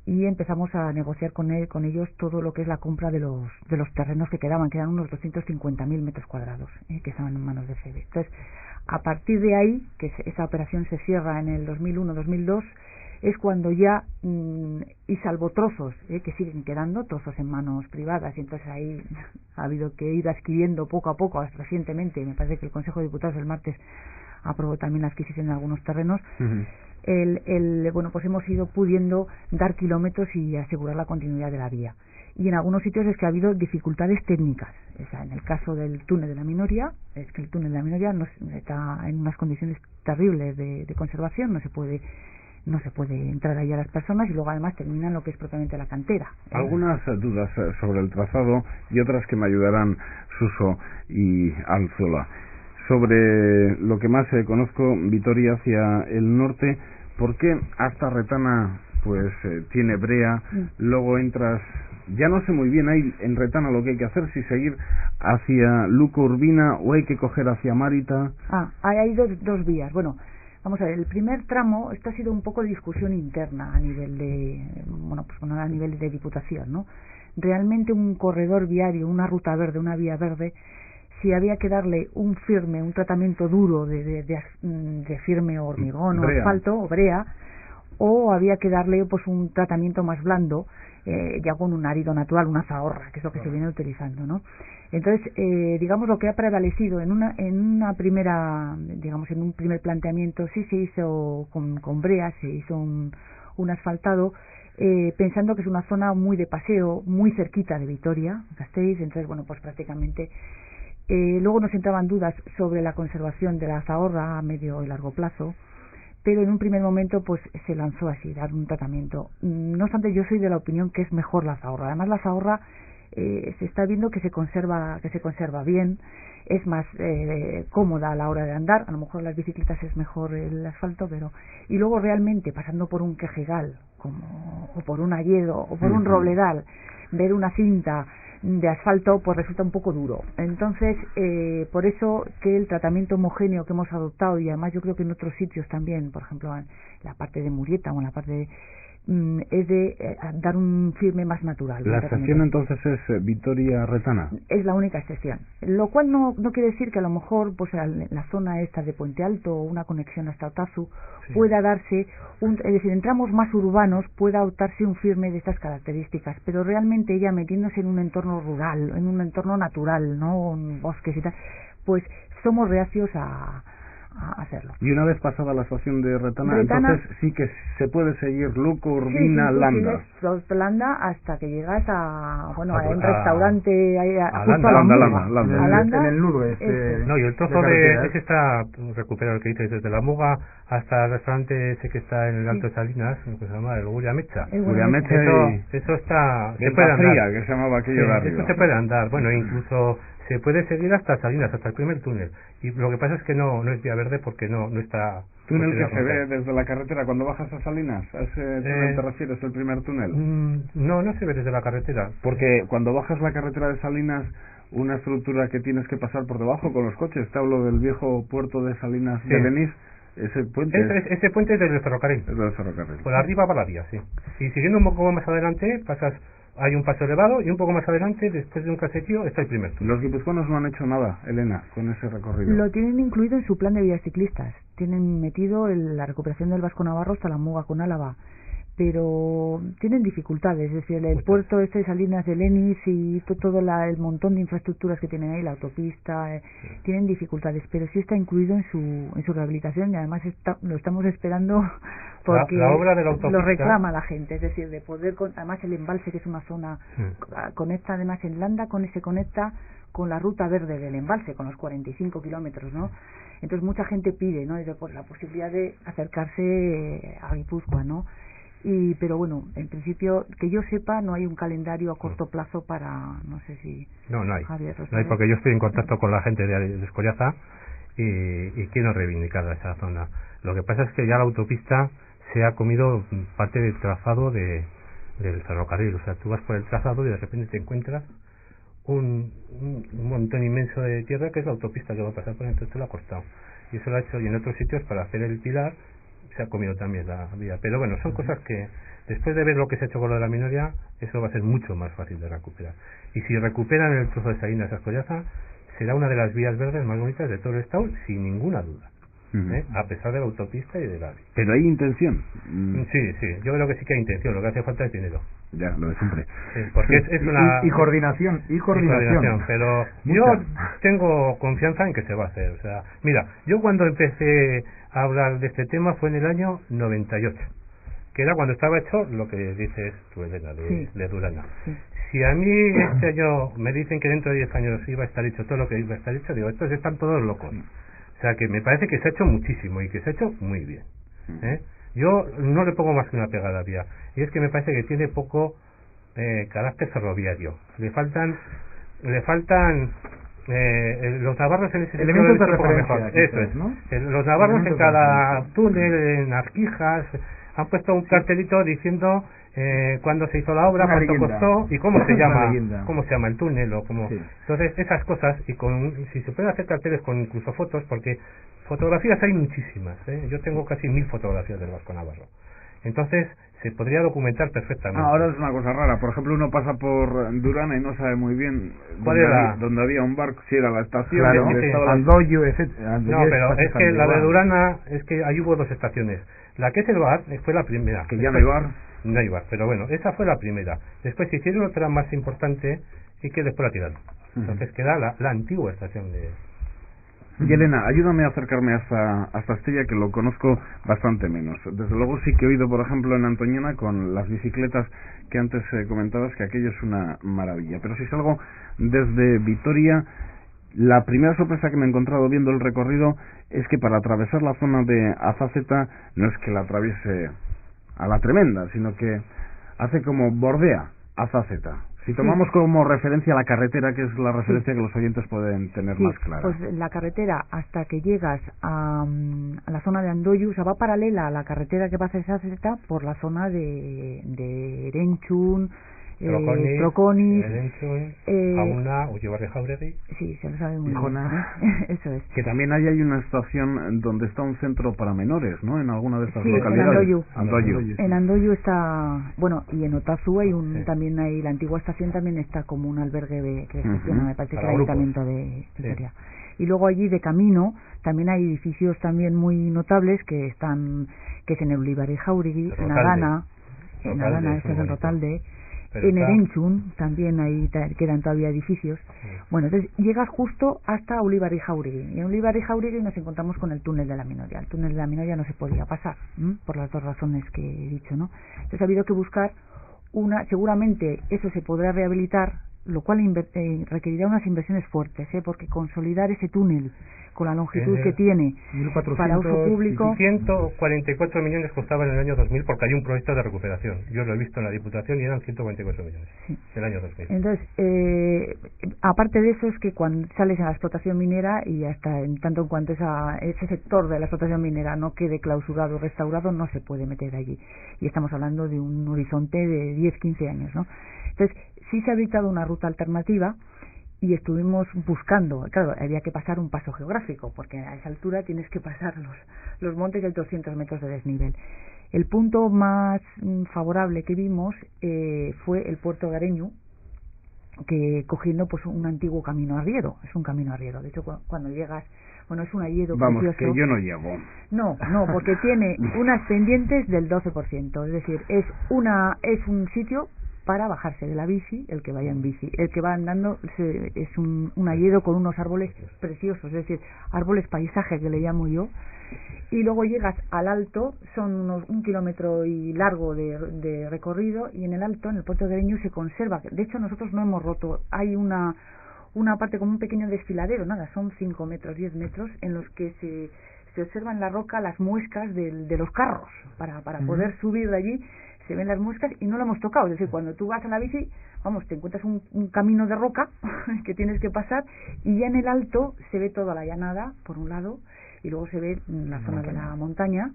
y empezamos a negociar con ellos todo lo que es la compra de los terrenos que quedaban, que eran unos 250.000 metros cuadrados, que estaban en manos de FEB. Entonces, a partir de ahí, que esa operación se cierra en el 2001-2002, es cuando ya, y salvo trozos que siguen quedando, trozos en manos privadas, y entonces ahí ha habido que ir adquiriendo poco a poco, hasta recientemente, me parece que el Consejo de Diputados el martes aprobó también la adquisición de algunos terrenos. Bueno, pues hemos ido pudiendo dar kilómetros y asegurar la continuidad de la vía. Y en algunos sitios es que ha habido dificultades técnicas. O sea, en el caso del túnel de la Minoria, es que el túnel de la Minoria está en unas condiciones terribles de conservación, no se puede entrar ahí a las personas, y luego además terminan lo que es propiamente la cantera. Algunas dudas sobre el trazado y otras que me ayudarán Suso y Alzola. Sobre lo que más conozco, Vitoria hacia el norte, ¿por qué hasta Retana pues tiene brea? Luego entras, ya no sé muy bien ahí en Retana lo que hay que hacer, si seguir hacia Luco Urbina o hay que coger hacia Márita. Hay dos vías. Bueno, vamos a ver, el primer tramo, esto ha sido un poco de discusión interna a nivel a nivel de Diputación, ¿no? Realmente un corredor viario, una ruta verde, una vía verde, si había que darle un tratamiento duro de firme hormigón o asfalto o brea, o había que darle pues un tratamiento más blando, ya con un árido natural, una zahorra, que es lo que se viene utilizando, ¿no? Entonces, digamos, lo que ha prevalecido en un primer planteamiento, sí se hizo con brea, se hizo un asfaltado, pensando que es una zona muy de paseo, muy cerquita de Vitoria, Gasteiz. Entonces, bueno, pues prácticamente luego nos entraban dudas sobre la conservación de la zahorra a medio y largo plazo, pero en un primer momento pues se lanzó así, dar un tratamiento. No obstante, yo soy de la opinión que es mejor la zahorra. Además, la zahorra se está viendo que se conserva bien, es más cómoda a la hora de andar. A lo mejor en las bicicletas es mejor el asfalto, y luego realmente pasando por un quejegal o por un hayedo o por un robledal, ver una cinta de asfalto pues resulta un poco duro. Entonces, por eso que el tratamiento homogéneo que hemos adoptado, y además yo creo que en otros sitios también, por ejemplo en la parte de Murieta o en la parte de es de dar un firme más natural. La excepción entonces es Vitoria-Retana. Es la única excepción, lo cual no quiere decir que a lo mejor pues la zona esta de Puente Alto o una conexión hasta Otazu pueda darse es decir, en tramos más urbanos pueda adoptarse un firme de estas características, pero realmente ella metiéndose en un entorno rural, en un entorno natural, no en bosques y tal, pues somos reacios a hacerlo. Y una vez pasada la estación de Retana, entonces sí que se puede seguir Luco, Urbina, Landa. Landa hasta que llegas a un restaurante justo a Landa, en el nudo No, y el trozo ese está recuperado, el que dices, desde la Muga hasta el restaurante ese que está en el Alto de Salinas, que se llama el Guriamecha. Eso está, se puede andar. Que se llamaba aquello de arriba. Eso se puede andar. Bueno, incluso se puede seguir hasta Salinas, hasta el primer túnel. Y lo que pasa es que no es vía verde porque no está... ¿Túnel que se ve desde la carretera cuando bajas a Salinas? ¿A ese túnel te refieres, el primer túnel? No se ve desde la carretera. Porque cuando bajas la carretera de Salinas, una estructura que tienes que pasar por debajo con los coches, te hablo del viejo puerto de Salinas de Benís, ese puente... Ese puente es del ferrocarril. Es del ferrocarril. Por arriba va la vía, sí. Y siguiendo un poco más adelante, hay un paso elevado y un poco más adelante, después de un casetío, está el primer túnel. Los guipuzcoanos no han hecho nada, Elena, con ese recorrido. Lo tienen incluido en su plan de vías ciclistas. Tienen metido la recuperación del Vasco Navarro hasta la Muga con Álava. Pero tienen dificultades, es decir, el puerto de Salinas de Lenis y todo el montón de infraestructuras que tienen ahí, la autopista, tienen dificultades, pero sí está incluido en su rehabilitación y además lo estamos esperando porque la obra de la autopista lo reclama la gente, es decir, de poder, además el embalse, que es una zona, conecta además en Landa, se conecta con la ruta verde del embalse, con los 45 kilómetros, ¿no? Entonces mucha gente pide, ¿no? Pues la posibilidad de acercarse a Guipúzcoa, ¿no? Pero bueno, en principio, que yo sepa, no hay un calendario a corto plazo para, no sé si... No hay. Javier, no hay, porque yo estoy en contacto con la gente de Escollaza y quiero reivindicar esa zona. Lo que pasa es que ya la autopista se ha comido parte del trazado del ferrocarril. O sea, tú vas por el trazado y de repente te encuentras un montón inmenso de tierra que es la autopista que va a pasar por dentro, te lo ha costado. Y eso lo ha hecho, y en otros sitios para hacer el pilar se ha comido también la vía. Pero bueno, son cosas que después de ver lo que se ha hecho con lo de la minoría, eso va a ser mucho más fácil de recuperar. Y si recuperan el trozo de Salinas a Escollaza, será una de las vías verdes más bonitas de todo el estado, sin ninguna duda. A pesar de la autopista y de la vía. Pero hay intención. Sí, yo creo que sí que hay intención, lo que hace falta es dinero. Ya, lo de siempre. Porque es una... Y coordinación. Pero yo tengo confianza en que se va a hacer. O sea, mira, yo cuando empecé a hablar de este tema fue en el año 98, que era cuando estaba hecho lo que dices tú, Elena, de Durana. Sí. Si a mí este año me dicen que dentro de 10 años iba a estar hecho todo lo que iba a estar hecho, digo, estos están todos locos. O sea, que me parece que se ha hecho muchísimo y que se ha hecho muy bien. Yo no le pongo más que una pega a la vía, y es que me parece que tiene poco carácter ferroviario. Le faltan los navarros en ese elementos de referencia mejor. Eso es, ¿no? Los navarros elementos en cada túnel, en Arquijas, han puesto un cartelito diciendo cuándo se hizo la obra, cuánto costó y cómo se llama el túnel o cómo. Sí. Entonces esas cosas, y si se pueden hacer carteles con incluso fotos, porque fotografías hay muchísimas, yo tengo casi 1000 fotografías del Vasco Navarro. Entonces se podría documentar perfectamente. Ahora es una cosa rara, por ejemplo, uno pasa por Durana y no sabe muy bien dónde había un bar, si era la estación, claro, Andoyo, etc. No, pero es que la de Durana, es que ahí hubo 2 estaciones. La que es el bar fue la primera. Que ya no hay bar. No hay bar, pero bueno, esa fue la primera. Después se hicieron otra más importante y que después la tiraron. Entonces queda la antigua estación de... Y Elena, ayúdame a acercarme hasta Estella, que lo conozco bastante menos. Desde luego sí que he oído, por ejemplo, en Antoñana, con las bicicletas que antes comentabas, que aquello es una maravilla. Pero si salgo desde Vitoria, la primera sorpresa que me he encontrado viendo el recorrido es que para atravesar la zona de Azaceta no es que la atraviese a la tremenda, sino que hace como bordea Azaceta. Si tomamos como referencia la carretera, que es la referencia que los oyentes pueden tener más clara. Pues la carretera, hasta que llegas a la zona de Andoyu, o sea, va paralela a la carretera que pasa esa Azaceta por la zona de Erenchun, Troconis, Auna, Ullibarri Jauregui. Sí, se lo sabe muy bien. Eso es. Que también hay una estación donde está un centro para menores, ¿no? En alguna de estas localidades. En Andoyu. En Andoyu está, bueno, y en Otazu hay también hay, la antigua estación también está como un albergue que gestiona, me parece que el Ayuntamiento de Vitoria. Y luego allí de camino también hay edificios también muy notables que es en el Ullibarri Jauregui, en Arana, es en Rotalde. En Erenchun también ahí quedan todavía edificios. Bueno, entonces llegas justo hasta Ullibarri Jauregui. Y en Ullibarri Jauregui nos encontramos con el túnel de la Minoria. El túnel de la Minoria no se podía pasar, por las 2 razones que he dicho, ¿no? Entonces ha habido que buscar seguramente eso se podrá rehabilitar lo cual requerirá unas inversiones fuertes, porque consolidar ese túnel con la longitud que tiene 1400, para uso público... 144 millones costaba en el año 2000 porque hay un proyecto de recuperación. Yo lo he visto en la Diputación y eran 144 millones del año 2000. Entonces, aparte de eso es que cuando sales a la explotación minera y hasta en tanto en cuanto ese sector de la explotación minera no quede clausurado o restaurado, no se puede meter allí. Y estamos hablando de un horizonte de 10-15 años, ¿no? Entonces, sí se ha dictado una ruta alternativa y estuvimos buscando, claro, había que pasar un paso geográfico, porque a esa altura tienes que pasar los montes de 200 metros de desnivel. El punto más favorable que vimos fue el puerto de Areñu, que cogiendo pues un antiguo camino arriero, es un camino arriero. De hecho, cuando llegas, bueno, es un hayedo Vamos, precioso. que yo no llego. No, porque tiene unas pendientes del 12%, es decir, es un sitio para bajarse de la bici, el que vaya en bici. El que va andando es un hayedo con unos árboles preciosos, es decir, árboles paisaje que le llamo yo. Y luego llegas al alto, son unos 1 kilómetro y largo de recorrido, y en el alto, en el puerto de Areñu, se conserva. De hecho, nosotros no hemos roto. Hay una parte como un pequeño desfiladero, nada, son 5 metros, 10 metros, en los que se observan en la roca las muescas de los carros. Para poder subir de allí, se ven las muescas y no lo hemos tocado. Es decir, cuando tú vas a la bici, vamos, te encuentras un camino de roca que tienes que pasar, y ya en el alto se ve toda la llanada, por un lado, y luego se ve la zona de la montaña,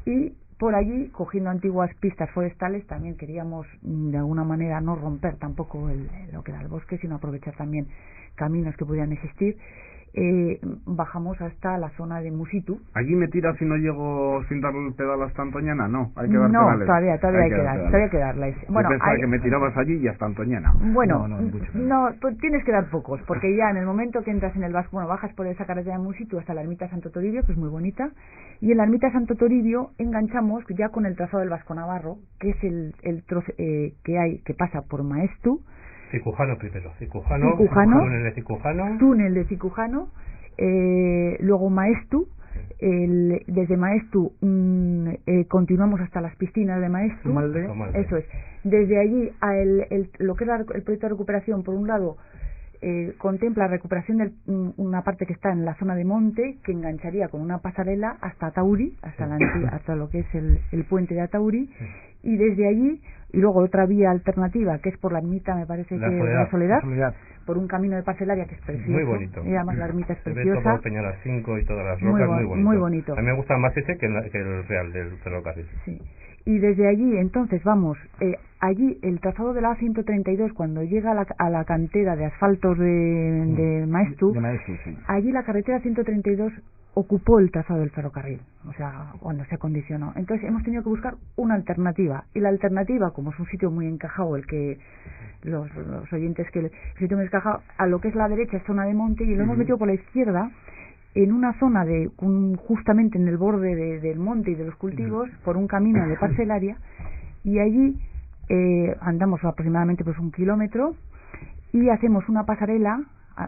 y por allí, cogiendo antiguas pistas forestales, también queríamos de alguna manera no romper tampoco lo que era el bosque, sino aprovechar también caminos que pudieran existir. Bajamos hasta la zona de Musitu. ¿Allí me tiras si no llego sin darle el pedal hasta Antoñana? No, hay que dar pedales. No, todavía hay que darles. Bueno, yo pensaba que me tirabas allí y hasta Antoñana. Bueno, no, pues tienes que dar pocos, porque ya en el momento que entras en el Vasco, bueno, bajas por esa carretera de Musitu hasta la ermita Santo Toribio, que es muy bonita, y en la ermita Santo Toribio enganchamos ya con el trazado del Vasco Navarro, que es el trozo que pasa por Maestu, Cicujano primero, túnel de Cicujano, luego Maestu, desde Maestu continuamos hasta las piscinas de Maestu, Zumalde. Eso es, desde allí lo que es el proyecto de recuperación, por un lado contempla la recuperación de una parte que está en la zona de monte, que engancharía con una pasarela hasta Atauri, hasta lo que es el puente de Atauri, y desde allí, y luego otra vía alternativa que es por la ermita, me parece que la Soledad, por un camino de parcelaria que es precioso, muy bonito, y además la ermita es se preciosa, ve todo Peñalas 5 y todas las rocas, muy bonito. A mí me gusta más ese que el real del ferrocarril. Sí. Y desde allí, entonces, vamos, allí el trazado de la A132, cuando llega a la cantera de asfaltos de Maestu, sí. Allí la carretera 132 ocupó el trazado del ferrocarril, o sea, cuando se acondicionó. Entonces hemos tenido que buscar una alternativa, y la alternativa, como es un sitio muy encajado, el que los oyentes que el sitio muy encajado, a lo que es la derecha es zona de monte, y lo hemos metido por la izquierda, en una zona justamente en el borde del monte y de los cultivos, por un camino de parcelaria, y allí andamos aproximadamente pues 1 kilómetro y hacemos una pasarela.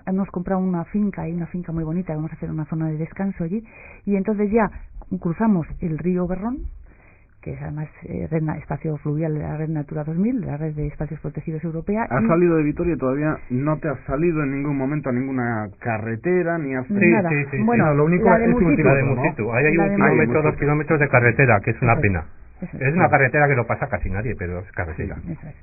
Hemos comprado una finca muy bonita, vamos a hacer una zona de descanso allí, y entonces ya cruzamos el río Berrón, que es además espacio fluvial de la Red Natura 2000, de la Red de Espacios Protegidos Europea. ¿Has salido de Vitoria y todavía no te has salido en ningún momento a ninguna carretera, ni has... Nada. Sí. Bueno, lo único la de Musitu. La de Musitu. Ahí hay 1 kilómetro, 2 kilómetros de carretera, que es una pena. Es una carretera que no pasa casi nadie, pero es carretera. Eso es.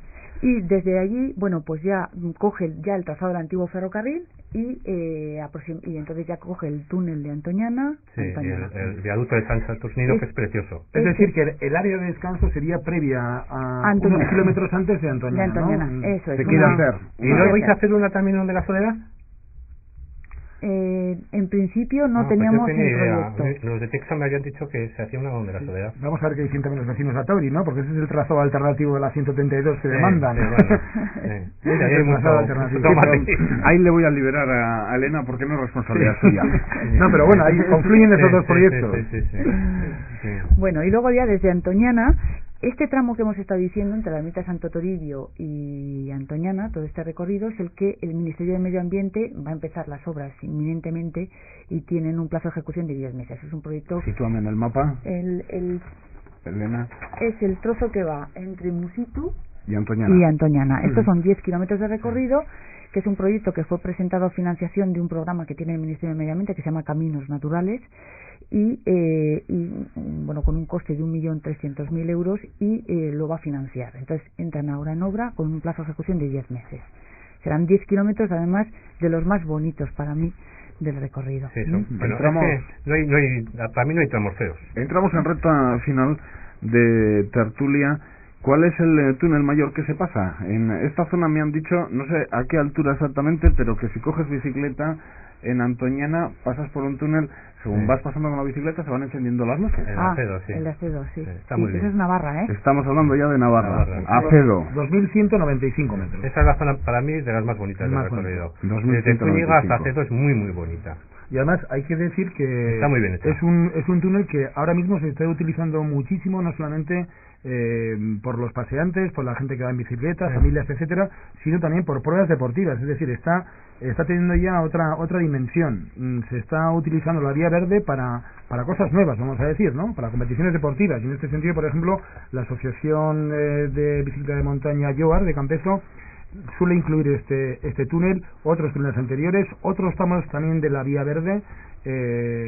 Y desde allí, bueno, pues ya coge el trazado del antiguo ferrocarril y entonces ya coge el túnel de Antoñana. El viaducto de San Saturnino, que es precioso. Es decir, que el área de descanso sería previa a unos kilómetros antes de Antoñana, ¿no? Eso es. Se quiere hacer. ¿Y no vais a hacer una también donde la Soledad? En principio no teníamos pues yo tenía el idea. proyecto. Los de Texas me habían dicho que se hacía una donde la Soledad. Vamos a ver qué dicen también los vecinos de Atauri, ¿no? Porque ese es el trazado alternativo de la 132 que demandan. Mira, ahí hay mucho alternativo. Ahí le voy a liberar a Elena porque no es responsabilidad suya. No, pero bueno, ahí confluyen esos dos proyectos. Sí. Bueno, y luego ya desde Antoñana, este tramo que hemos estado diciendo entre la ermita Santo Toribio y Antoñana, todo este recorrido, es el que el Ministerio de Medio Ambiente va a empezar las obras inminentemente y tienen un plazo de ejecución de 10 meses. Es un proyecto... Sitúame en el mapa. Elena. Es el trozo que va entre Musitu y Antoñana. Y Antoñana. Estos son 10 kilómetros de recorrido, que es un proyecto que fue presentado a financiación de un programa que tiene el Ministerio de Medio Ambiente que se llama Caminos Naturales y bueno, con un coste de 1.300.000 euros y lo va a financiar. Entonces entran ahora en obra con un plazo de ejecución de 10 meses. Serán 10 kilómetros, además, de los más bonitos para mí del recorrido. Sí, bueno, entramos, es que para mí no hay tramos feos. Entramos en recta final de tertulia. ¿Cuál es el túnel mayor que se pasa? En esta zona me han dicho, no sé a qué altura exactamente, pero que si coges bicicleta en Antoñana pasas por un túnel, según vas pasando con la bicicleta se van encendiendo las luces. El Acedo, sí. El Acedo, sí. Está muy bien. Eso es Navarra, ¿eh? Estamos hablando ya de Navarra. Acedo. 2.195 metros. Esa es la zona, para mí, de las más bonitas del recorrido. Desde Zúñiga hasta Acedo es muy, muy bonita. Y además hay que decir que está muy bien hecho. es un túnel que ahora mismo se está utilizando muchísimo, no solamente por los paseantes, por la gente que va en bicicleta, familias, etcétera, sino también por pruebas deportivas. Es decir, está teniendo ya otra dimensión. Se está utilizando la vía verde para cosas nuevas, vamos a decir, ¿no? Para competiciones deportivas. Y en este sentido, por ejemplo, la Asociación de Bicicleta de Montaña Yoar de Campezo suele incluir este túnel, otros túneles anteriores, otros tramos también de la vía verde,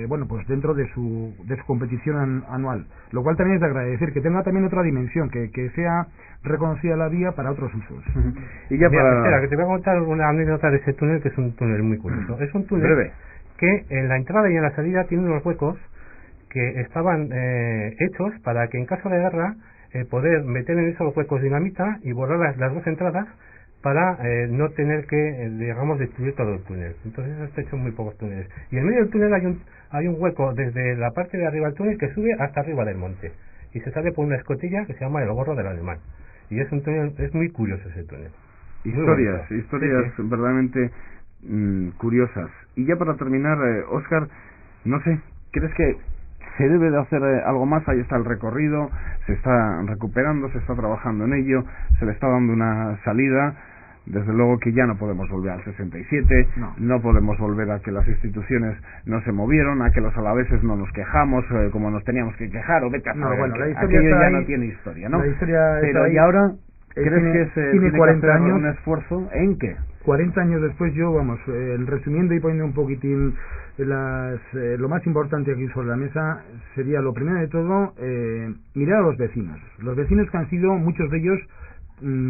bueno, pues dentro de su competición anual, lo cual también es de agradecer, que tenga también otra dimensión, que sea reconocida la vía para otros usos. Y ya espera, que te voy a contar una anécdota de ese túnel, que es un túnel muy curioso. Es un túnel breve, que en la entrada y en la salida tiene unos huecos que estaban hechos para que en caso de guerra poder meter en esos huecos dinamita y borrar las dos entradas para no tener que, digamos, destruir todo el túnel. Entonces está hecho en muy pocos túneles. Y en medio del túnel hay un hueco desde la parte de arriba del túnel que sube hasta arriba del monte. Y se sale por una escotilla que se llama el Gorro del Alemán. Y es un túnel, es muy curioso ese túnel. Historias verdaderamente curiosas. Y ya para terminar, Óscar, no sé, ¿crees que se debe de hacer algo más? Ahí está el recorrido, se está recuperando, se está trabajando en ello, se le está dando una salida. Desde luego que ya no podemos volver al 67, no podemos volver a que las instituciones no se movieron, a que los alaveses no nos quejamos como nos teníamos que quejar, o vete a saber, bueno, la aquello ya ahí, no tiene historia, ¿no? La historia pero ahí, ¿y ahora crees que se tiene 40 que hacer años, un esfuerzo en qué? 40 años después yo, vamos, resumiendo y poniendo un poquitín lo más importante aquí sobre la mesa sería, lo primero de todo, mirar a los vecinos que han sido, muchos de ellos,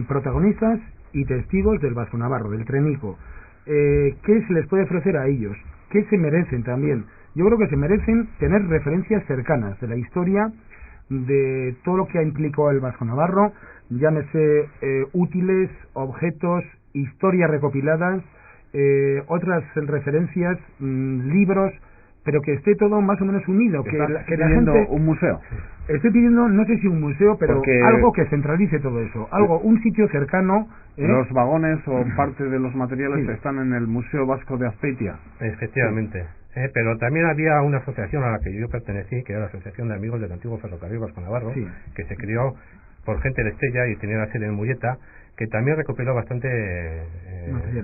protagonistas y testigos del Vasco Navarro, del Trenico. ¿Qué se les puede ofrecer a ellos? ¿Qué se merecen también? Yo creo que se merecen tener referencias cercanas de la historia, de todo lo que ha implicado el Vasco Navarro, llámese útiles, objetos, historias recopiladas, otras referencias, libros, pero que esté todo más o menos unido, que la gente... un museo. Estoy pidiendo, no sé si un museo, pero algo que centralice todo eso, un sitio cercano. Los vagones o parte de los materiales están en el Museo Vasco de Azpeitia. Efectivamente. Pero también había una asociación a la que yo pertenecí, que era la Asociación de Amigos del Antiguo Ferrocarril Vasco Navarro, que se creó por gente de Estella y tenía la sede en Mulleta, que también recopiló bastante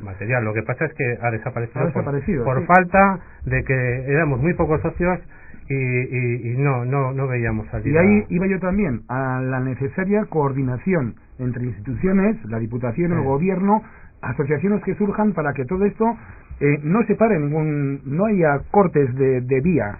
material. Lo que pasa es que ha desaparecido por falta de que éramos muy pocos socios y no veíamos salir. Y ahí iba yo también a la necesaria coordinación entre instituciones, la Diputación, el Gobierno, asociaciones que surjan para que todo esto no se pare no haya cortes de vía,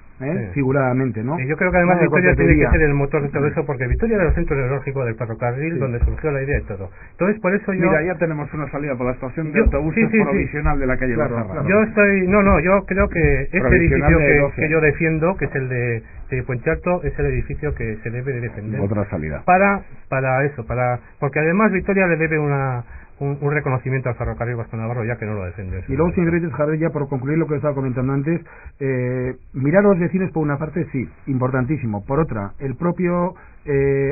figuradamente, ¿no? Y yo creo que además Vitoria tiene que ser el motor de todo eso, porque Vitoria era el centro neurálgico del ferrocarril, donde surgió la idea y todo. Entonces, por eso yo... Mira, ya tenemos una salida por la estación de autobuses provisional de la calle Lazarra. Yo creo que este edificio que yo defiendo, que es el de Puente Alto, es el edificio que se debe de defender. Otra salida. Para eso, porque además Vitoria le debe un reconocimiento al ferrocarril Vasco Navarro, ya que no lo defiende. Y luego, señor Javier, ya por concluir lo que estaba comentando antes, mirar a los vecinos por una parte, sí, importantísimo. Por otra, el propio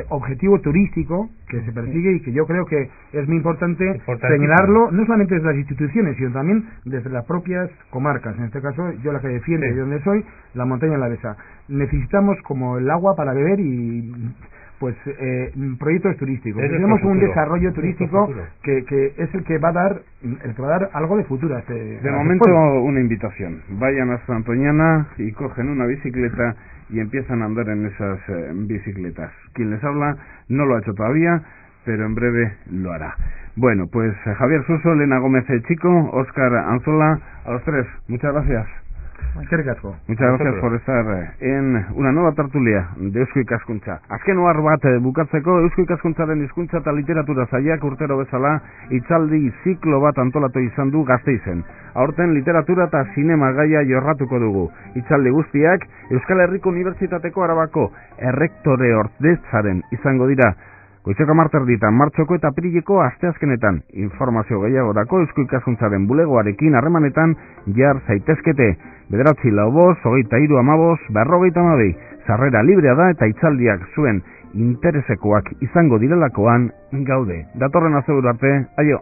objetivo turístico que se persigue y que yo creo que es muy importante señalarlo, no solamente desde las instituciones, sino también desde las propias comarcas. En este caso, yo la que defiendo y de donde soy, la montaña alavesa. Necesitamos como el agua para beber y... proyectos turísticos. Tenemos un desarrollo turístico que es el que va a dar algo de futuro. De momento, una invitación. Vayan hasta Antoñana y cogen una bicicleta y empiezan a andar en esas bicicletas. Quien les habla no lo ha hecho todavía, pero en breve lo hará. Bueno, pues Javier Suso, Elena Gómez Chico, Óscar Anzola, a los tres, muchas gracias. Muchas gracias por estar en una nueva tertulia de Eusko Ikaskuntza. Azken ohar bat bukatzeko, Eusko Ikaskuntzaren hizkuntza eta literatura sailak urtero bezala hitzaldi ziklo bat antolatu izan du Gasteizen. Aurten literatura eta sinema gaia jorratuko dugu. Hitzaldi guztiak Euskal Herriko Unibertsitateko Arabako errektoreordetzaren izango dira. Goizeko 10:00 martxoko eta apirileko asteazkenetan. Informazio gehiagorako Eusko Ikaskuntzaren bulegoarekin harremanetan jar zaitezkete. 9452315 sarrera librea da eta hitzaldiak zuen interesekoak izango direlakoan gaude. Datorren asteburu arte, aio.